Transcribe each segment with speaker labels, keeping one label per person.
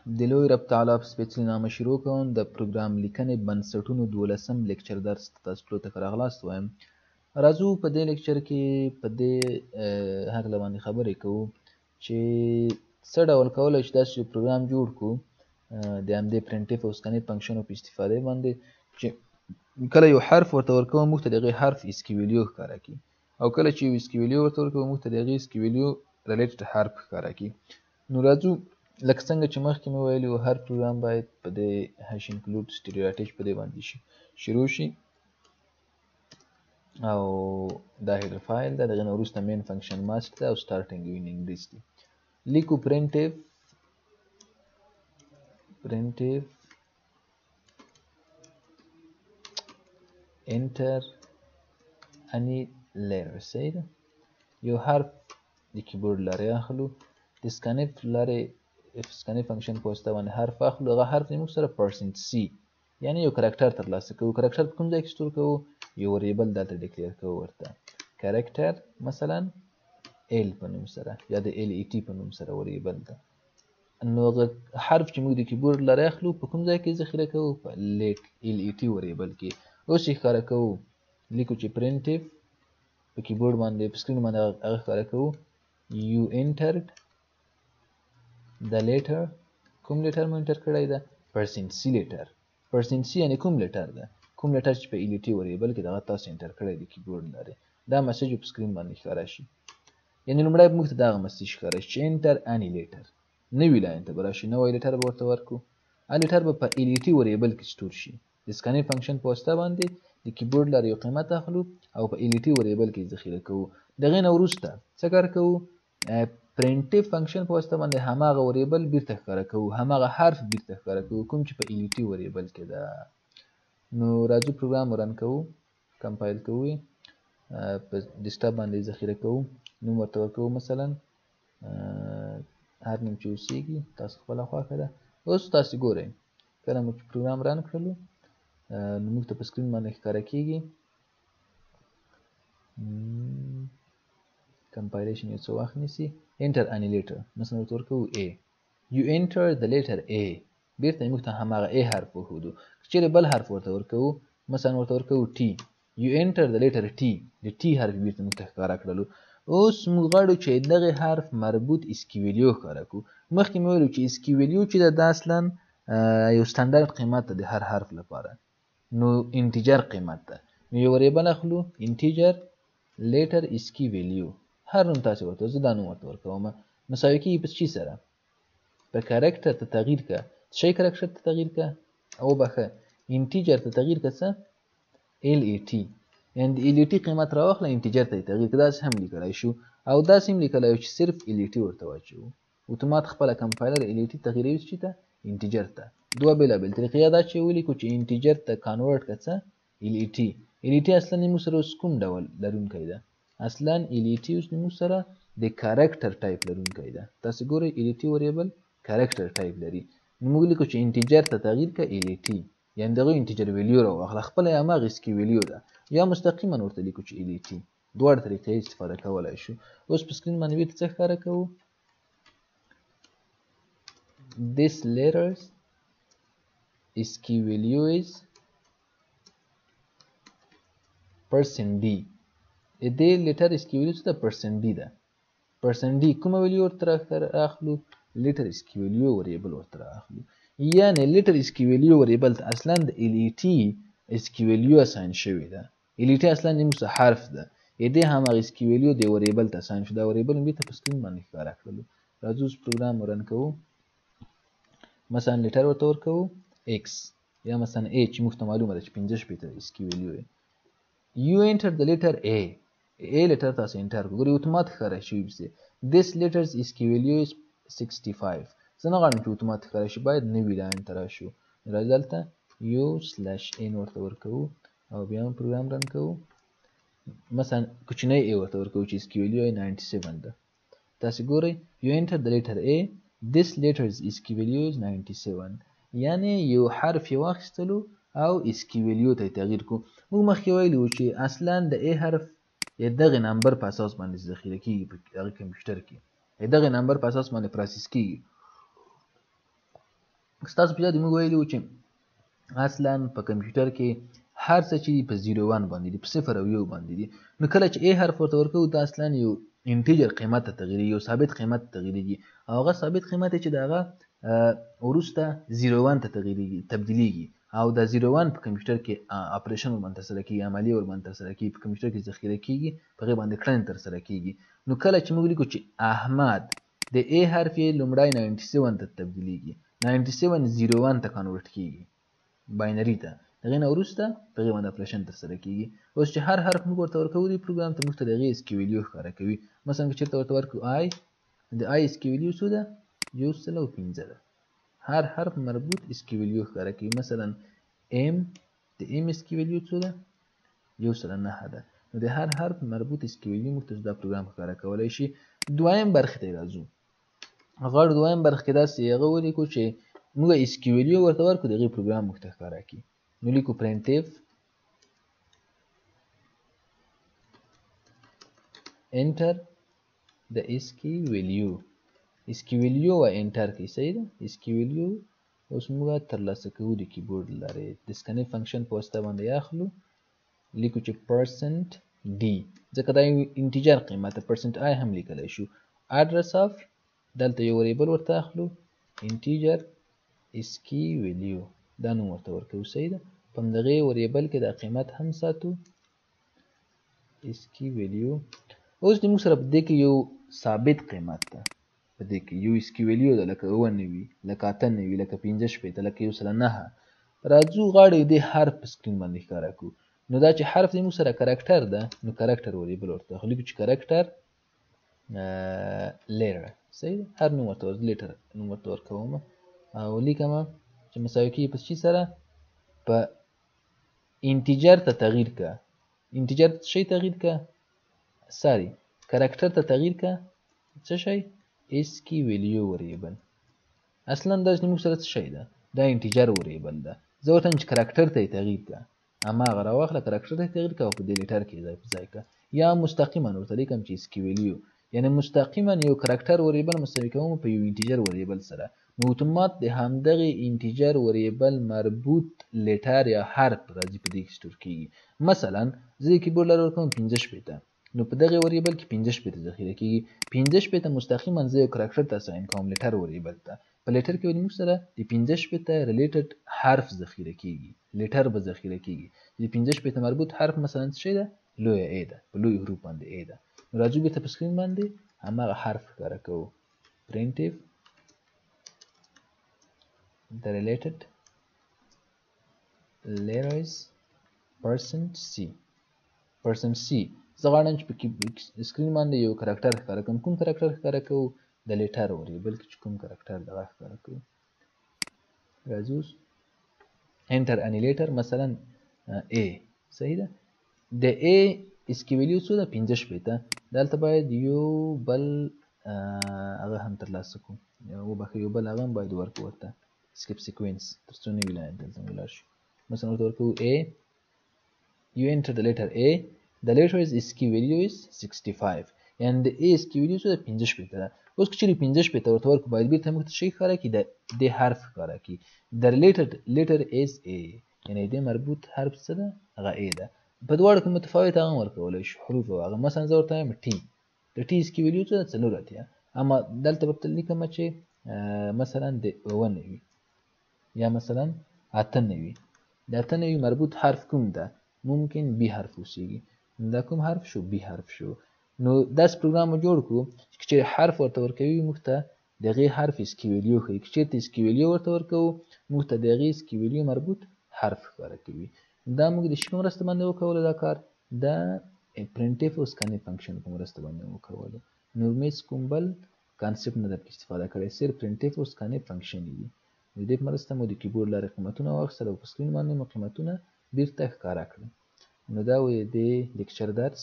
Speaker 1: د لوی رب تعالی په سپېڅلي نامه شروع کوم. د پروګرام لیکنې بنسټونو 12م لیکچر درس ته تاسو ټولو ته ښه راغلاست وایم. راځو په دې لیکچر کې په دې هکله باندې خبرې کوو چې څه ډول کولی شو داسې یو پروګرام جوړ کړو د همدې پرنټیف او سکنیف فنکشنو په استفادې باندې چې کله یو حرف ورته ورکوو موږ ته د هغې حرف اسکیویلیو ښکاره کړي، او کله چې یو اسکیویلیو ورته ورکوو موږ ته د هغې اسکیویلیو ریلیټډ حرف ښکاره کړي. نو راځو لکه څنګه چې مخکې مې ویلي وو هر پروګرام باید په دې هش انکلود سټیریوټیج په دې باندې شروع شي، او دا هیډر فایل ده، دغه نه وروسته مین فنکشن ماسک ده او سټارټینګ او اینډینګ لیست دي. لیکو پرنټیف enter any letter صحیح ده. یو حرف د کیبورډ لارې اخلو، د سکنیف لارې سکنیف فنکشن په واسطه باندې حرف اخلو، هغه حرف موږ سره پرسنټ سی یعنی یو کرکټر ترلاسه کوو. کرکټر په کوم ځای کې سټور کوو؟ یو وریبل دلته ډیکلیئر کوو ورته کرکټر مثلا ال په نوم سره یا د ال ای ټي په نوم سره وریبل ده. نو هغه حرف چې موږ د کیبورډ لارې اخلو په کوم ځای کې ذخیره کوو؟ په ال ای ټي وریبل کې. اوس یې ښکاره کوو، لیکو چې پرنټیف په کیبورډ باندې په سکرین باندې هغه ښکاره کوو you entered the letter. کوم لیټر مو انټر کړی ده؟ پرسنټ سی لیټر. پرسنټ سی یعنی کوم لیټر ده؟ کوم لیټر چې په ال ټي وریبل کې دغه تاسو انټر کړی دی کیبورډ لارې. دا مسیج په سکرین باندې ښکاره شي، یعنی لومړی موږ ته دغه مسیج ښکاره شي چې انټر اني لیټر، نوي لاین ته به راشي، نوی لیټر به ورته ورکړو. هغه لیټر به په ال ټي وریبل کې سټور شي. د سکنیف فنکشن په واسطه باندې د کیبورډ لارې یو قیمت اخلو او په ال ټي وریبل کې ذخیره کوو. دغې نه وروسته څه کار کوو؟ پرنټیف فنکشن په واسطه باندې هماغه وریبل بیرته ښکاره کوو، هماغه حرف بیرته ښکاره کوو کوم چې په ال ټي وریبل کې ده. نو راځو پروګرام رن کوو، کمپایل کوو، په ډیسکټاپ باندې ذخیره کوو، نوم ورته ورکوو مثلا هر نوم چې اوسیږي تاسو خپله خوښه ده. اوس تاسو ګورئ کله مو چې پروګرام رن کړلو نو موږ ته په سکرین باندې ښکاره کیږي کمپایلیشن یو څه وخت نیسي. انټر اني لیټر مثلا ورته ورکوو A. you enter the letter A. بیرته موږ ته هماغه A حرف وښودو. که چیرې بل حرف ورته ورکوو مثلا ورته ورکوو T. you enter the letter T. د T حرف بیرته موږ ته ښکاره کړلو. اوس موږ غواړو چې دغه حرف مربوط اسکیویلیو ښکاره کړو. مخکې مې ویلو چې اسکیویلیو چې ده دا اصلا یو سټنډرډ قیمت ده د هر حرف لپاره، نو انټیجر قیمت ده. نو یو وریبل اخلو انټیجر لیټر اسکیویلیو، هر نوم تاسو ورته، زه دا نوم ورته ورکوم، مساوي کېږي په چی سره؟ په کرکټر ته تغییر که شی کرکټر ته تغییر که او بخه انټیجر ته تغییر که څه؟ ال ای ټي، یعنی د ال ای ټي قیمت راواخله انټیجر ته یې تغییر که. داسې هم لیکلی شو او داسې هم لیکلی شو چې صرف ال ای ټي ورته واچوو. اتومات خپله کمپایلر ال ای ټي تغییروي چی ته؟ انټیجر ته. دوه بېلابېل طریقې دا چې ولیکو چې انټیجر ته کانورټ که څه؟ ال ای ټي. ال ای ټي اصلا موږ سره اوس کوم ډول لرونکی ده؟ اصلا ال ای ټي اوس موږ سره د کرکټر ټایپ لرونکی ده. تاسو ګورئ ال ای ټي وریبل کرکټر ټایپ لري. نو موږ لیکو چې انټیجر ته تغییر که ال ای ټي، یعنی دغه انټیجر ویلیو راواخله، خپله یې هماغه اسکیویلیو ده، یا مستقیما ورته لیکو چې ال ای ټي. دواړه طریقې استفاده کولی شو. اوس په سکرین باندې بیرته څه ښکاره کوو؟ this letters اسکیویلیو is percent d. دې لیټر اسکیویلیو څه ده؟ percent d ده. percent d کومه ویلیو ورته اخلو؟ لیټر اسکیویلیو وریبل ورته اخلو. یعنی لیټر اسکیویلیو وریبل ته اصلا د ال ای ټي اسکیویلیو اساین شوې ده. ال ای ټي اصلا موږ څه حرف ده، دې هماغه اسکیویلیو د وریبل ته اساین شو. دا وریبل مو بیرته په سکرین باندې ښکاره کړلو. راځو اوس پروګرام رن کوو، مثلا لیټر ورته ورکوو x یا مثلا a چې موږ ته معلومه ده چې 15 شپېته اسکیویلیو یې. you enter the letter A. A لیټر تاسو انټر کړئ، ګورئ اتومات ښکاره شوي پسې this letters اسکیویلیو is 65. زه نه غواړم چې اتومات ښکاره شي، باید نوي لاین ته راشو. راځو دلته u/n ورته ورکوو او بیا هم پروګرام رن کوو. مثلا کوچنی a ورته ورکوو چې اسکیویلیو یې 97 ده. تاسو ګورئ you enter the letter A. this letters اسکیویلیو is 97. یعنی یو حرف یې واخیستلو او اسکیویلیو ته یې تغییر کړو. موږ مخکې ویلي وو چې اصلا د A حرف دغه نمبر په اساس باندې ذخیره کېږي په هغه کمپیوټر کې، دغه نمبر په اساس باندې پروسس کېږي. ستاسو په یاد موږ ویلي وو چې اصلا په کمپیوټر کې هر څه چې په 0 1 باندې دي، په 0 او 1 باندې دي، نو کله چې A حرف ورته ورکوو دا اصلا یو انټیجر قیمت ته تغییري، یو ثابت قیمت ته تغییریږي، او هغه ثابت قیمت چې دغه وروسته 0 1 ته تبدیلیږي، او دا 0 1 په کمپیوټر کې اپریشن ورباندې ترسره کیږي، عملیه ورباندې ترسره کیږي، په کمپیوټر کې ذخیره کیږي، په هغې باندې کړنې ترسره کیږي. نو کله چې موږ لیکو چې احمد د A حرف یې لومړی 97 ته تبدیلیږي، 97 0 1 ته کنورټ کیږي باینري ته، دغې نه وروسته په هغې باندې اپریشن ترسره کیږي. اوس چې هر حرف موږ ورته ورکوو دې پروګرام ته، موږ ته د هغې اسکي ویلیو ښکاره کوي. مثلا که چېرته ورته ورکړو آی، د آی اسکي ویلیو څو ده؟ 105 ده. هر حرف مربوط اسکي ویلیو ښکاره کوي. مثلا ام، د ام اسکي ویلیو څو ده؟ 109 ده. نو د هر حرف مربوط اسکي ویلیو موږ ته دا پروګرام ښکاره کولی شي. دویم برخې ته راځو. غواړو دویم برخې کې داسې هغه ولیکو چې موږ اسکي ویلیو ورته ورکړو، د هغې پروګرام موږ ته ښکاره کړي. نو لیکو پرنټ انټر د اسکي ویلیو، اسکي ویلیو و انټر کوي. صحیح ده؟ اسکي ویلیو اوس موږ ترلاسه کوو د کیبورډ له لارې، د سکنیف فنکشن په واسطه باندې اخلو، لیکو چې پرسنټ ډي، ځکه دا یو انټیجر قیمت ده، پرسنټ آی هم لیکلی شو. اډرس اف، دلته یو وریبل ورته اخلو، انټیجر اسکي ویلیو، دا نوم ورته ورکوو. صحیح ده؟ په همدغې وریبل کې دا قیمت هم ساتو، اسکي ویلیو. اوس د موږ سره په دې کې یو ثابت قیمت ده، په دې کې یو اسکي ویلیو ده، لکه 99 لکه 98 لکه 65 لکه 109. راځو غواړو دې حرف په سکرین باندې ښکاره کړو. نو دا چې حرف د موږ سره کرکټر ده، نو کرکټر وریبل ورته اخلو، لیکو چې کرکټر لیټر. صحیح ده؟ هر نوم ورته لیټر نوم ورته ورکوم او لیکم چې مساوي کېږي په څه سره؟ په انټیجر ته تغییر که، انټیجر ته شی تغییر که، ساري کرکټر ته تغییر که څه شی؟ اسکي ویلیو وریبل. اصلا دا چې موږ سره څه شی ده؟ دا انټیجر وریبل ده. زه ورته وایم چې کرکټر ته یې تغییر که، هماغه راواخله کرکټر ته یې تغییر که او په دې لیټر کې ځای په ځای که، یا مستقیما ورته لیکم چې اسکي ویلیو، یعنې مستقیما یو کرکټر وریبل مساوي کوم په یو انټیجر وریبل سره، نو اتومات د همدغې انټیجر وریبل مربوط لیټر یا حرف راځي په دې کې سټور کېږي. مثلا زه د کیبورډ لاره ورکوم 65، نو په دغې وریبل کې 65 ذخیره کېږي. 65 مستقیما زه یو کرکټر ته اساین کوم، لیټر وریبل ته. په لیټر کې موږ سره د 65 ریلیټډ حرف ذخیره کېږي، لیټر به ذخیره کېږي. د 65 مربوط حرف مثلا څه شی ده؟ لویه ای ده، په لویو حروف باندې ای ده. نو راځو بېرته په سکرین باندې هماغه حرف ښکاره کوو، پرنټف the related letters %c. زه غواړم چې په سکرین باندې یو کرکټر ښکاره کړم. کوم کرکټر ښکاره کوو؟ د لیټر وریبل کې چې کوم کرکټر دغه ښکاره کوو. راځو انټر اني لیټر، مثلا A. صحیح ده؟ د A اسکي ویلیو څو ده؟ 65. دلته باید یو بل هغه هم ترلاسه کړو، وبښئ یو بل هغه هم باید ورکړو ورته، سکیپ سیکوینس، تر څو نوي لاین دلته ولاړ شو. مثلا ورته ورکوو A. You enter the letter A. The letter's اسکي ویلیو is 65. یعنې د A اسکي ویلیو څو ده؟ 65 ده. اوس که چېرې 65 ورته ورکړو، باید بېرته موږ ته شی ښکاره کړي، د دې حرف ښکاره کړي. The related letter is A، یعنې دې مربوط حرف څه ده؟ هغه A ده. په دواړو کې متفاوت هغه هم ورکولی شو، حروف او هغه. مثلا زه ورته وایم T، د T اسکي ویلیو څه ده؟ 4 اما دلته به لیکم چې مثلا د 99 یا مثلا 98. د 98 مربوط حرف کوم ده؟ ممکن B حرف اوسیږي. دا کوم حرف شو؟ B حرف شو. نو داسې پروګرام مو جوړ کړو چې چېرې حرف ورته ورکوي موږ ته د هغې حرف اسکي ویلیو ښیي، که چېرته اسکي ویلیو ورته ورکوو موږ ته د هغې اسکي ویلیو مربوط حرف ښکاره کوي. دا موږ د شي په مرسته باندې وکولو دا کار، د پرنټف او سکنیف فنکشن په مرسته باندې وکولو. نور مې کوم بل کانسپټ نه درکې استفاده کړی، صرف پرنټف او سکنیف فنکشن دي. د دې په مرسته مو د کیبورډ لارې قیمتونه واخیستل او په سکرین باندې مو قیمتونه بیرته ښکاره کړل. نو دا و د لیکچر درس.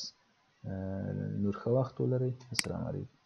Speaker 1: نور ښه وخت ولرئ. السلام علیکم.